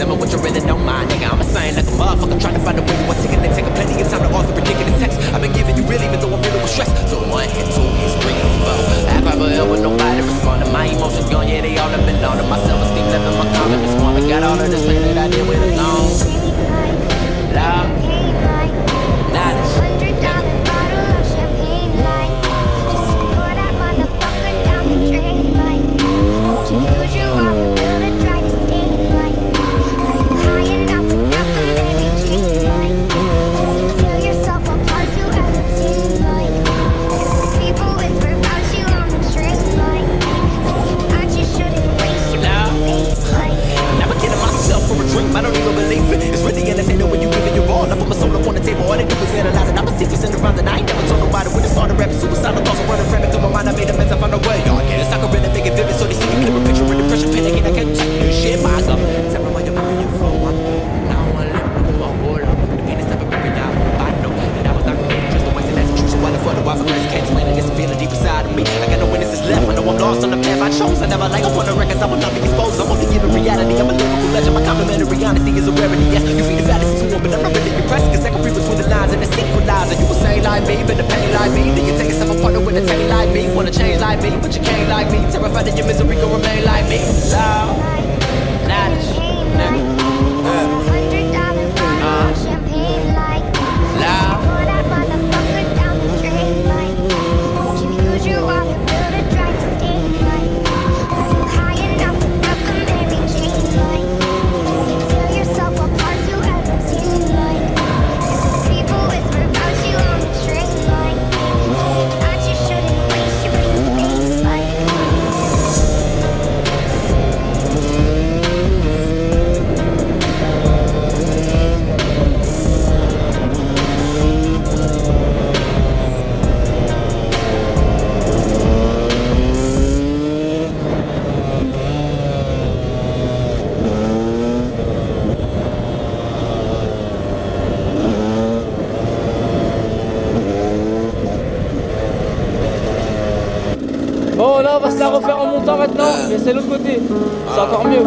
tell me what you really don't mind, nigga. I'm a sign like a motherfucker trying to find a way to take it and take a plenty of time to author ridiculous text. I've been giving you real even though I'm really with stress. So 1 hit, 2 hits, 3 hits, 4. I never help with nobody responding. My emotions gone, yeah, they all have been loaded. My self-esteem left in my confidence woman. Got all of this pain that I did with it long. Love, knowledge. I don't even believe it. It's really entertaining when you give it your all. I put my soul up on the table, all they do is analyze it. I'm a secret in around and I ain't never told nobody when it started rapping. Suicidal thoughts are running rampant through my mind. I made a mess, I found a way. Y'all get it, I can really make it vivid. So they see me clip a picture in the pressure, panicking. I can't take this shit, my God. Tell me where you're moving you from. Now I wanna let me know hold up. The pain is never very down. I know that I was not created just the way that's true. So why the fuck do I feel crazy? Can't explain it, it's feeling deep inside of me. I got no witnesses left. I know I'm lost on the path I chose. I never like up on the records, I will not be exposed. I'm only giving reality, I'm a lyrical legend. My complimentary honesty is a rarity, yes. You feed the fallacy to them, but I'm not really impressed. Cause I can read between the lines and the secret lies. And you will say like me, but the pain like me. Then you take yourself apart with a taint like me. Wanna change like me, but you can't like me. Terrified that your misery gon' remain like me. Love, knowledge, Bon là on va se la refaire en montant maintenant, mais c'est l'autre côté, c'est encore mieux.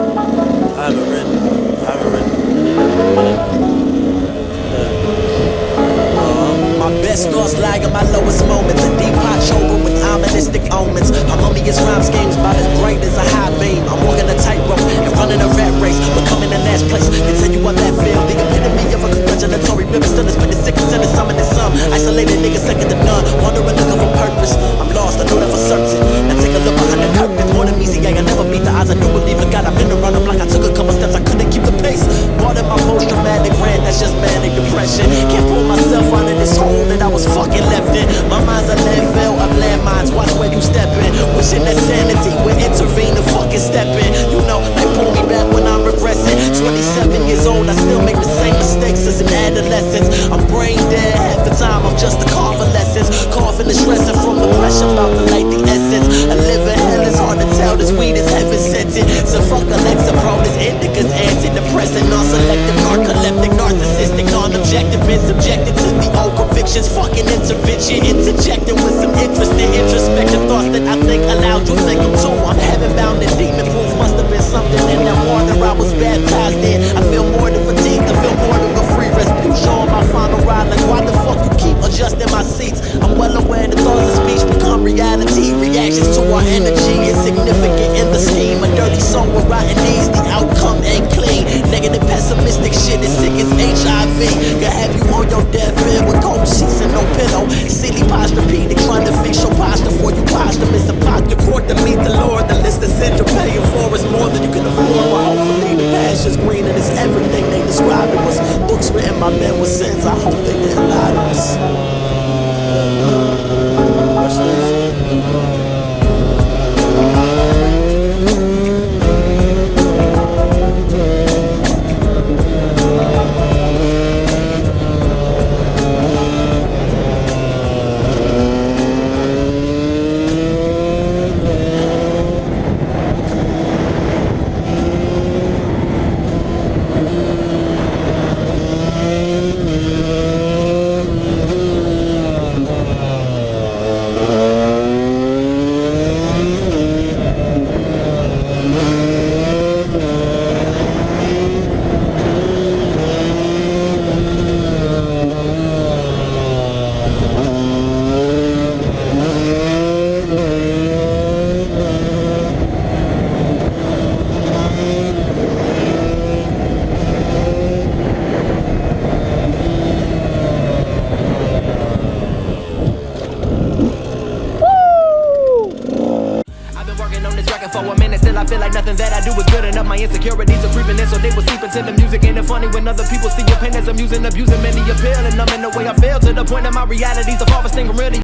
My best thoughts lie in my lowest moments. A deep hot choker with ominous omens. Harmonious rhyme schemes about as bright as a high beam. I'm walking a tightrope and running a rat race, becoming the last place. Can tell you what that feel. The epitome of a congratulatory ribbon. Still it's been the sickest and the sum and the sum. Isolated niggas second to none. Wondering looking for purpose. I'm lost, I know that for certain. Now take a look behind the curtain. More than easy, I never beat the odds. I do believe in God. I've been around the block. I took a couple steps, I couldn't keep the pace. Part of my post-traumatic rant, that's just manic depression. Can't pull myself out of this hole that I was fucking left in. My mind's a landfill of landmines. Watch where you step in. Wishing that sanity would intervene and fucking step in. You know, they pull me back when I'm regressing. 27 years old, I still make the same mistakes as an adolescent. I'm brain dead half the time. I'm just a convalescence. Coughing and stressing from the pressure about to light the essence. I live in hell, it's hard to tell. This weed is heaven sent it. So fuck Alexa Pro, this indica's antidepressant. Non-selective, narcoleptic, narcissistic, non-objective. Been subjected to the old convictions. Fucking intervention, interjecting with some interesting introspection thoughts that I think allowed you to think I'm too. I'm heaven-bound and demon-proof. Must have been something in that water I was baptized in. I feel more than fatigued, I feel more than a free Respucia on my final ride. Like why the fuck you keep adjusting my seats? I'm well aware the thoughts of speech become reality. Reactions to our energy is significant in the scheme. A dirty soul with rotten knees, the outcome ain't clean. Negative pessimistic shit is sick as HIV. Gonna have you on your deathbed with cold sheets and no pillow. Silly posturepedic, trying to fix your posture before you posthumous. Upon your court to meet the Lord. The list of sins you're paying for is more than you can afford. But hopefully the pasture's green and it's everything they described. It was books written by men with sins. I hope they didn't lie to us. Watch this. I do is good enough. My insecurities are creeping in, so they will seep into the music. Ain't it funny when other people see your pain as amusing, abusing many appeal, and I'm in the way I feel to the point that my reality's the farthest thing from really